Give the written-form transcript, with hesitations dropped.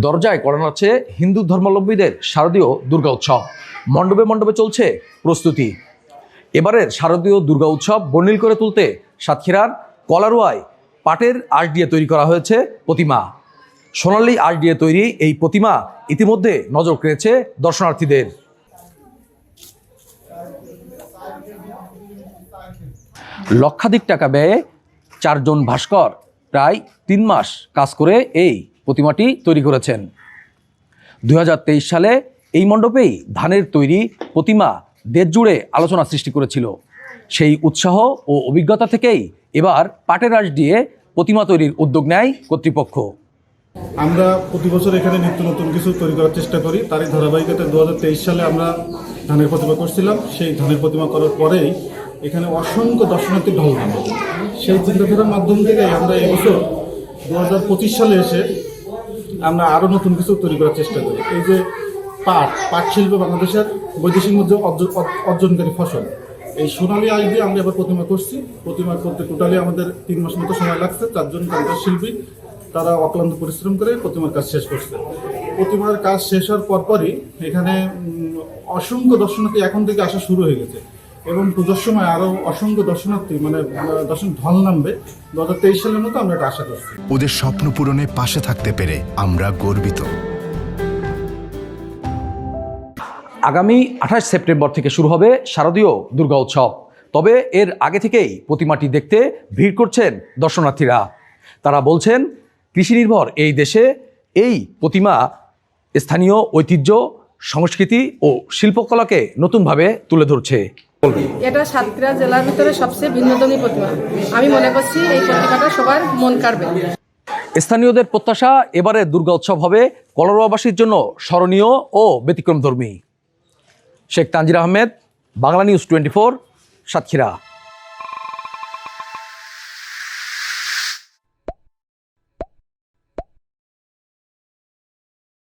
দরজায় কড়া নাড়ছে হিন্দু ধর্মাবলম্বীদের শারদীয় দুর্গা উৎসব। মণ্ডপে মণ্ডপে চলছে প্রস্তুতি। এবারের শারদীয় দুর্গা উৎসব বর্ণিল করে তুলতে সাতক্ষীরার কলারোয়ায় পাটের আঁশ দিয়ে তৈরি করা হয়েছে প্রতিমা। সোনালী আঁশ দিয়ে তৈরি এই প্রতিমা ইতিমধ্যে নজর কেড়েছে দর্শনার্থীদের। লক্ষাধিক টাকা ব্যয়ে 4 জন ভাস্কর প্রায় 3 মাস কাজ করে এই প্রতিমাটি তৈরি করেছেন। 2023 সালে এই মণ্ডপেই ধানের তৈরি প্রতিমা দেশ জুড়ে আলোচনা সৃষ্টি করেছিল। সেই উৎসাহ ও অভিজ্ঞতা থেকেই এবার পাটের আঁশ দিয়ে প্রতিমা তৈরির উদ্যোগ নেয় কর্তৃপক্ষ। আমরা প্রতি বছর এখানে নিত্য নতুন কিছু তৈরি করার চেষ্টা করি। তারই ধারাবাহিকতায় 2023 সালে আমরা ধানের প্রতিমা করছিলাম। সেই ধানের প্রতিমা করার পরেই এখানে অসংখ্য দর্শনার্থী ঢল নামে। সেই চিন্তাধারার মাধ্যম থেকে আমরা এবছর 2025 সালে এসে আমরা আরও নতুন কিছু তৈরি করার চেষ্টা করি। এই যে পাট শিল্প বাংলাদেশের বৈদেশিক মুদ্রা অর্জনকারী ফসল, এই সোনালী আঁশ দিয়ে আমরা এবার প্রতিমা করছি। প্রতিমা করতে টোটালি আমাদের 3 মাস মতো সময় লাগছে। 4 জন কারিগর শিল্পী তারা অক্লান্ত পরিশ্রম করে প্রতিমার কাজ শেষ করছে। প্রতিমার কাজ শেষ হওয়ার পরপরই এখানে অসংখ্য দর্শনার্থী এখন থেকে আসা শুরু হয়ে গেছে এবং পুজোর সময় আরও অসংখ্য দর্শনার্থী দর্শন ঢল নামবে। 2023 সালের মতো আমরা এটা আশা করছি। ওদের স্বপ্ন পূরণে পাশে থাকতে পেরে আমরা গর্বিত। আগামী 28 সেপ্টেম্বর থেকে শুরু হবে শারদীয় দুর্গা উৎসব। তবে এর আগে থেকেই প্রতিমাটি দেখতে ভিড় করছেন দর্শনার্থীরা। তারা বলছেন, কৃষি নির্ভর এই দেশে এই প্রতিমা স্থানীয় ঐতিহ্য, সংস্কৃতি ও শিল্পকলাকে নতুনভাবে তুলে ধরছে। এটা সাতক্ষীরা জেলার ভিতরে সবচেয়ে ভিন্নধর্মী প্রতিমা। আমি মনে করছি এই প্রতিমাটা সবার মন কাড়বে। স্থানীয়দের প্রত্যাশা, এবারে দুর্গা উৎসব হবে কলারোয়াবাসীর জন্য স্মরণীয় ও ব্যতিক্রমধর্মী। শেখ তানজির আহমেদ, বাংলা নিউজ 24, সাতক্ষীরা।